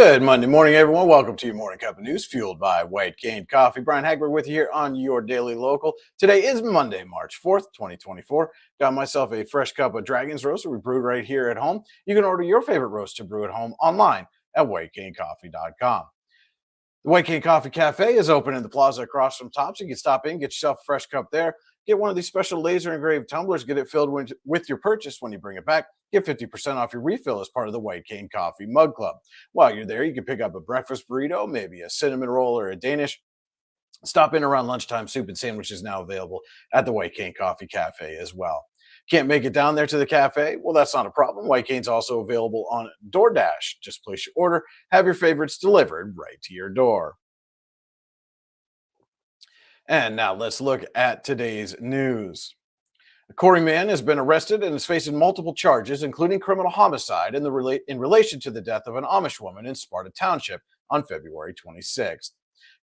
Good Monday morning, everyone. Welcome to your morning cup of news, fueled by White Cane Coffee. Brian Hagberg with you here on your daily local. Today is Monday, March 4th, 2024. Got myself a fresh cup of Dragon's Roast we brewed right here at home. You can order your favorite roast to brew at home online at whitecanecoffee.com. The White Cane Coffee Cafe is open in the plaza across from Tops. You can stop in, get yourself a fresh cup there. Get one of these special laser engraved tumblers. Get it filled with your purchase when you bring it back. Get 50% off your refill as part of the White Cane Coffee Mug Club. While you're there, you can pick up a breakfast burrito, maybe a cinnamon roll or a Danish. Stop in around lunchtime. Soup and sandwiches now available at the White Cane Coffee Cafe as well. Can't make it down there to the cafe? Well, that's not a problem. White Cane's also available on DoorDash. Just place your order, have your favorites delivered right to your door. And now let's look at today's news. Corey Mann has been arrested and is facing multiple charges, including criminal homicide in relation to the death of an Amish woman in Sparta Township on February 26th.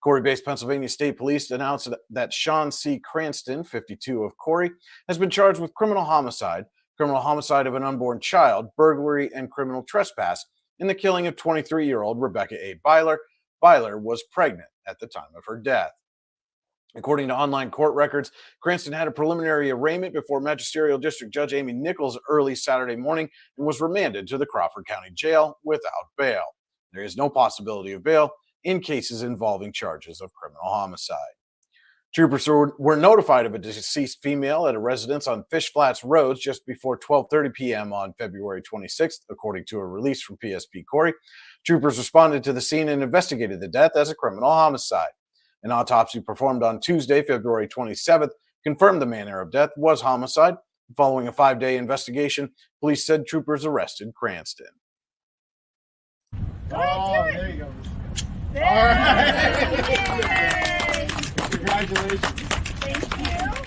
Corey-based Pennsylvania State Police announced that Sean C. Cranston, 52 of Corey, has been charged with criminal homicide of an unborn child, burglary, and criminal trespass in the killing of 23-year-old Rebecca A. Byler. Byler was pregnant at the time of her death. According to online court records, Cranston had a preliminary arraignment before Magisterial District Judge Amy Nichols early Saturday morning and was remanded to the Crawford County Jail without bail. There is no possibility of bail in cases involving charges of criminal homicide. Troopers were notified of a deceased female at a residence on Fish Flats Road just before 12:30 p.m. on February 26th, according to a release from PSP Corey. Troopers responded to the scene and investigated the death as a criminal homicide. An autopsy performed on Tuesday, February 27th, confirmed the manner of death was homicide. Following a 5-day investigation, police said troopers arrested Cranston. Oh, there you go. All right. Congratulations. Thank you.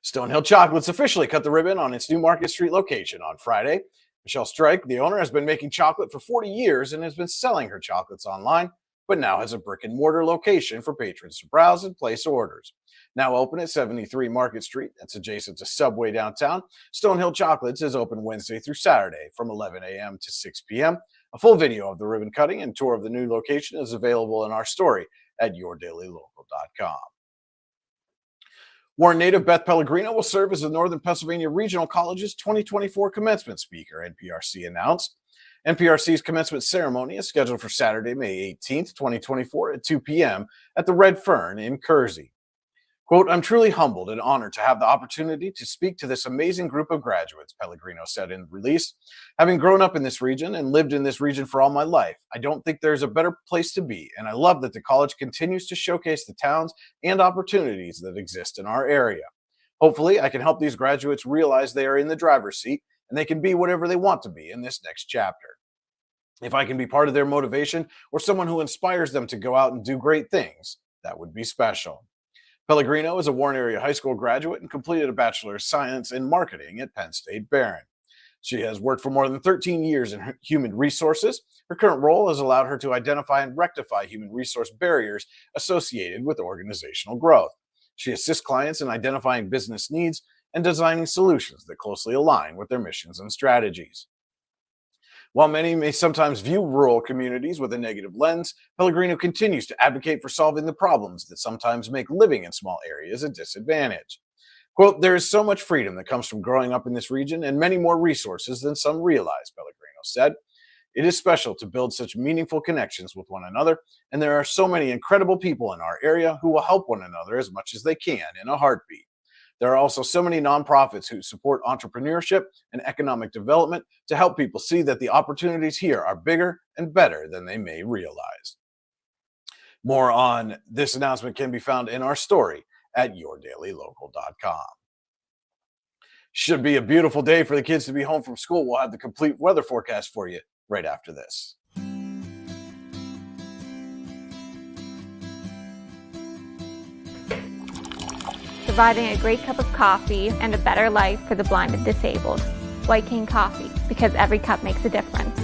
Stonehill Chocolates officially cut the ribbon on its New Market Street location on Friday. Michelle Strike, the owner, has been making chocolate for 40 years and has been selling her chocolates online, but now has a brick and mortar location for patrons to browse and place orders. Now open at 73 Market Street, that's adjacent to Subway downtown, Stonehill Chocolates is open Wednesday through Saturday from 11 a.m. to 6 p.m. A full video of the ribbon cutting and tour of the new location is available in our story at yourdailylocal.com. Warren native Beth Pellegrino will serve as the Northern Pennsylvania Regional College's 2024 commencement speaker, NPRC announced. NPRC's commencement ceremony is scheduled for Saturday, May 18th, 2024 at 2 p.m. at the Red Fern in Kersey. Quote, "I'm truly humbled and honored to have the opportunity to speak to this amazing group of graduates," Pellegrino said in the release. "Having grown up in this region and lived in this region for all my life, I don't think there's a better place to be, and I love that the college continues to showcase the towns and opportunities that exist in our area. Hopefully, I can help these graduates realize they are in the driver's seat and they can be whatever they want to be in this next chapter. If I can be part of their motivation or someone who inspires them to go out and do great things, that would be special." Pellegrino is a Warren area high school graduate and completed a Bachelor of Science in Marketing at Penn State Barron. She has worked for more than 13 years in human resources. Her current role has allowed her to identify and rectify human resource barriers associated with organizational growth. She assists clients in identifying business needs and designing solutions that closely align with their missions and strategies. While many may sometimes view rural communities with a negative lens, Pellegrino continues to advocate for solving the problems that sometimes make living in small areas a disadvantage. Quote, "There is so much freedom that comes from growing up in this region and many more resources than some realize," Pellegrino said. "It is special to build such meaningful connections with one another, and there are so many incredible people in our area who will help one another as much as they can in a heartbeat. There are also so many nonprofits who support entrepreneurship and economic development to help people see that the opportunities here are bigger and better than they may realize." More on this announcement can be found in our story at yourdailylocal.com. Should be a beautiful day for the kids to be home from school. We'll have the complete weather forecast for you right after this. Providing a great cup of coffee and a better life for the blind and disabled. White Cane Coffee, because every cup makes a difference.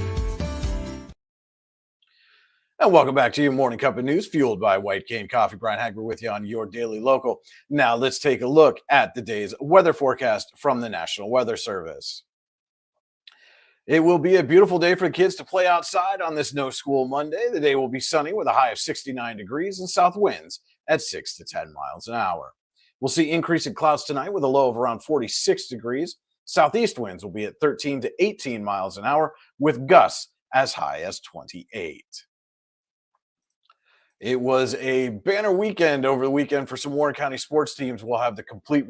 And welcome back to your morning cup of news, fueled by White Cane Coffee. Brian Hagberg with you on your daily local. Now let's take a look at the day's weather forecast from the National Weather Service. It will be a beautiful day for the kids to play outside on this no school Monday. The day will be sunny with a high of 69 degrees and south winds at 6 to 10 miles an hour. We'll see increasing clouds tonight with a low of around 46 degrees. Southeast winds will be at 13 to 18 miles an hour with gusts as high as 28. It was a banner weekend over the weekend for some Warren County sports teams. We'll have the complete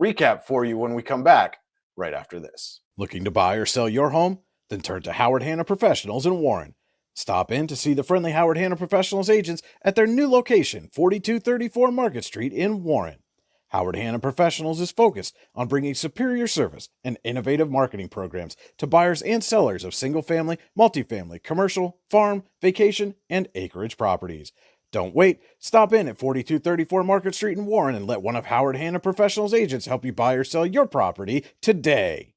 recap for you when we come back right after this. Looking to buy or sell your home? Then turn to Howard Hanna Professionals in Warren. Stop in to see the friendly Howard Hanna Professionals agents at their new location, 4234 Market Street in Warren. Howard Hanna Professionals is focused on bringing superior service and innovative marketing programs to buyers and sellers of single-family, multifamily, commercial, farm, vacation, and acreage properties. Don't wait. Stop in at 4234 Market Street in Warren and let one of Howard Hanna Professionals agents help you buy or sell your property today.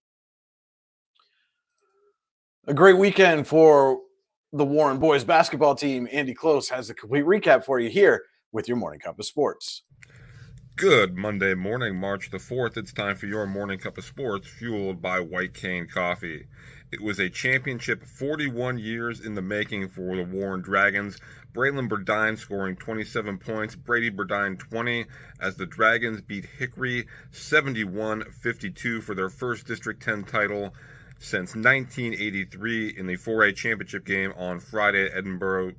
A great weekend for the Warren boys basketball team. Andy Close has the complete recap for you here with your Morning Cup of Sports. Good Monday morning, March the 4th. It's time for your Morning Cup of Sports, fueled by White Cane Coffee. It was a championship 41 years in the making for the Warren Dragons. Braylon Burdine scoring 27 points, Brady Burdine 20, as the Dragons beat Hickory 71-52 for their first District 10 title since 1983 in the 4A championship game on Friday at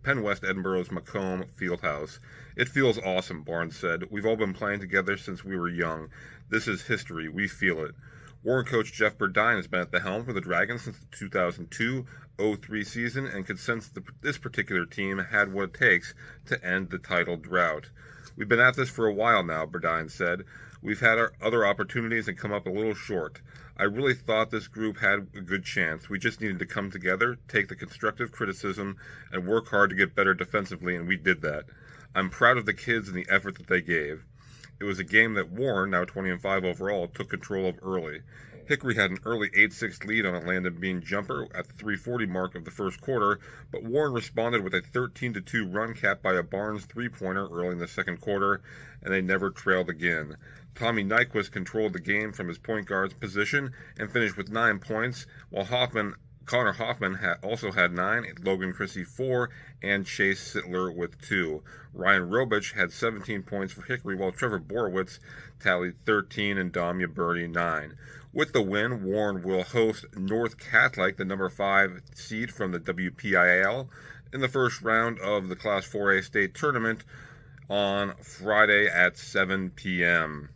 Penn West Edinburgh's Macomb Fieldhouse. It feels awesome, Barnes said. We've all been playing together since we were young. This is history. We feel it. Warren coach Jeff Burdine has been at the helm for the Dragons since the 2002-03 season and could sense this particular team had what it takes to end the title drought. We've been at this for a while now, Burdine said. We've had our other opportunities and come up a little short. I really thought this group had a good chance. We just needed to come together, take the constructive criticism, and work hard to get better defensively, and we did that. I'm proud of the kids and the effort that they gave. It was a game that Warren, now 20-5 overall, took control of early. Hickory had an early 8-6 lead on a Landon Bean jumper at the 3:40 mark of the first quarter, but Warren responded with a 13-2 run capped by a Barnes three-pointer early in the second quarter, and they never trailed again. Tommy Nyquist controlled the game from his point guard's position and finished with 9 points, while Connor Hoffman also had 9, Logan Chrissy 4, and Chase Sittler with 2. Ryan Robich had 17 points for Hickory, while Trevor Borowitz tallied 13 and Dom Yaberni 9. With the win, Warren will host North Catholic, the number 5 seed from the WPIAL, in the first round of the Class 4A state tournament on Friday at 7 p.m.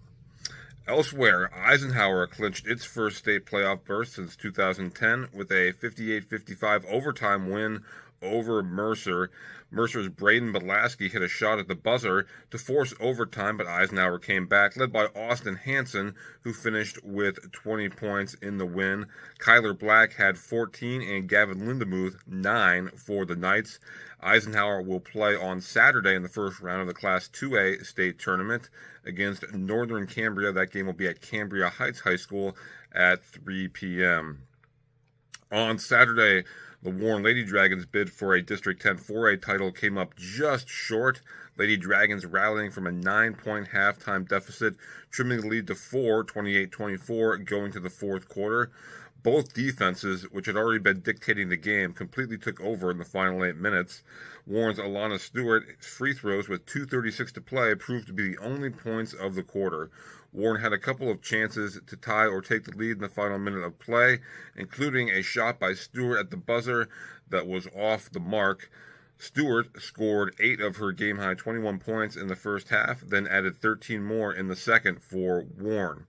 Elsewhere, Eisenhower clinched its first state playoff berth since 2010 with a 58-55 overtime win over Mercer. Mercer's Braden Belaski hit a shot at the buzzer to force overtime, but Eisenhower came back, led by Austin Hansen, who finished with 20 points in the win. Kyler Black had 14 and Gavin Lindemuth 9 for the Knights. Eisenhower will play on Saturday in the first round of the Class 2A state tournament against Northern Cambria. That game will be at Cambria Heights High School at 3 p.m. On Saturday, the Warren Lady Dragons bid for a District 10 4A title came up just short. Lady Dragons rallying from a 9-point halftime deficit, trimming the lead to 4, 28-24, going to the fourth quarter. Both defenses, which had already been dictating the game, completely took over in the final 8 minutes. Warren's Alana Stewart's free throws with 2:36 to play proved to be the only points of the quarter. Warren had a couple of chances to tie or take the lead in the final minute of play, including a shot by Stewart at the buzzer that was off the mark. Stewart scored 8 of her game-high 21 points in the first half, then added 13 more in the second for Warren.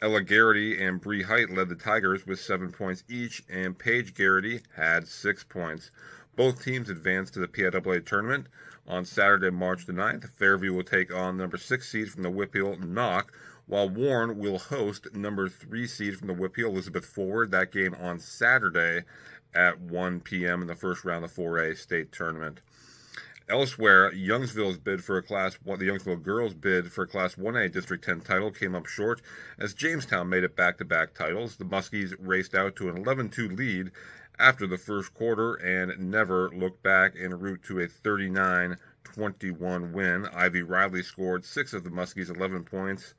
Ella Garrity and Bree Height led the Tigers with 7 points each, and Paige Garrity had 6 points. Both teams advanced to the PIAA tournament. On Saturday, March the 9th, Fairview will take on number 6 seed from the Whitfield, Knock, while Warren will host number 3 seed from the Whitfield, Elizabeth Forward. That game on Saturday at 1 p.m. in the first round of the 4A state tournament. Elsewhere, the Youngsville girls bid for a Class 1A District 10 title came up short as Jamestown made it back-to-back titles. The Muskies raced out to an 11-2 lead after the first quarter and never looked back en route to a 39-21 win. Ivy Riley scored 6 of the Muskies' 11 points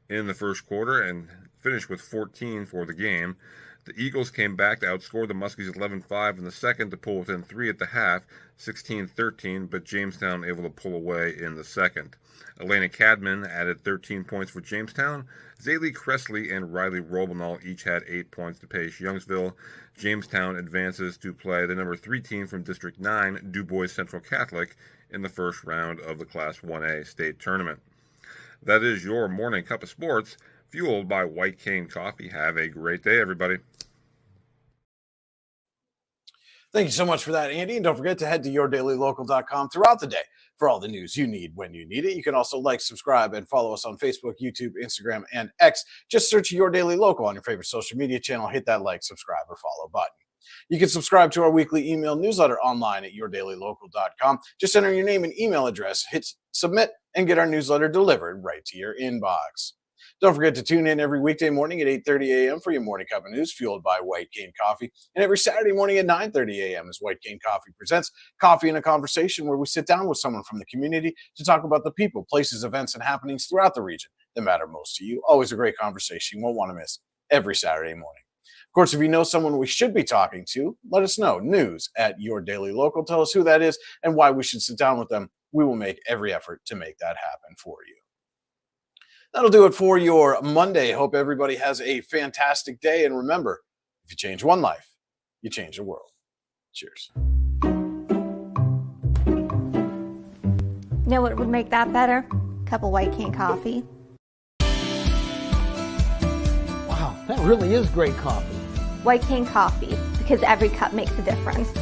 in the first quarter and finished with 14 for the game. The Eagles came back to outscore the Muskies 11-5 in the second to pull within 3 at the half, 16-13, but Jamestown able to pull away in the second. Elena Cadman added 13 points for Jamestown. Zaylee Cressley and Riley Robanall each had 8 points to pace Youngsville. Jamestown advances to play the number 3 team from District 9, DuBois Central Catholic, in the first round of the Class 1A state tournament. That is your morning cup of sports, fueled by White Cane Coffee. Have a great day, everybody. Thank you so much for that, Andy. And don't forget to head to yourdailylocal.com throughout the day for all the news you need when you need it. You can also like, subscribe, and follow us on Facebook, YouTube, Instagram, and X. Just search Your Daily Local on your favorite social media channel. Hit that like, subscribe, or follow button. You can subscribe to our weekly email newsletter online at yourdailylocal.com. Just enter your name and email address, hit submit, and get our newsletter delivered right to your inbox. Don't forget to tune in every weekday morning at 8:30 a.m. for your morning cup of news, fueled by White Cane Coffee. And every Saturday morning at 9:30 a.m. as White Cane Coffee presents Coffee and a Conversation, where we sit down with someone from the community to talk about the people, places, events, and happenings throughout the region that matter most to you. Always a great conversation you won't want to miss every Saturday morning. Of course, if you know someone we should be talking to, let us know. News at Your Daily Local. Tell us who that is and why we should sit down with them. We will make every effort to make that happen for you. That'll do it for your Monday. Hope everybody has a fantastic day. And remember, if you change one life, you change the world. Cheers. Know what would make that better? Cup of White Cane Coffee. Wow, that really is great coffee. White Cane Coffee, because every cup makes a difference.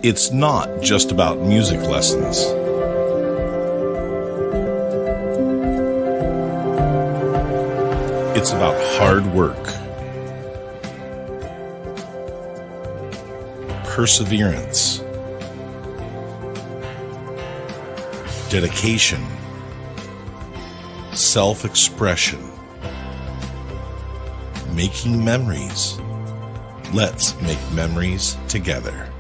It's not just about music lessons. It's about hard work, perseverance, dedication, self-expression, making memories. Let's make memories together.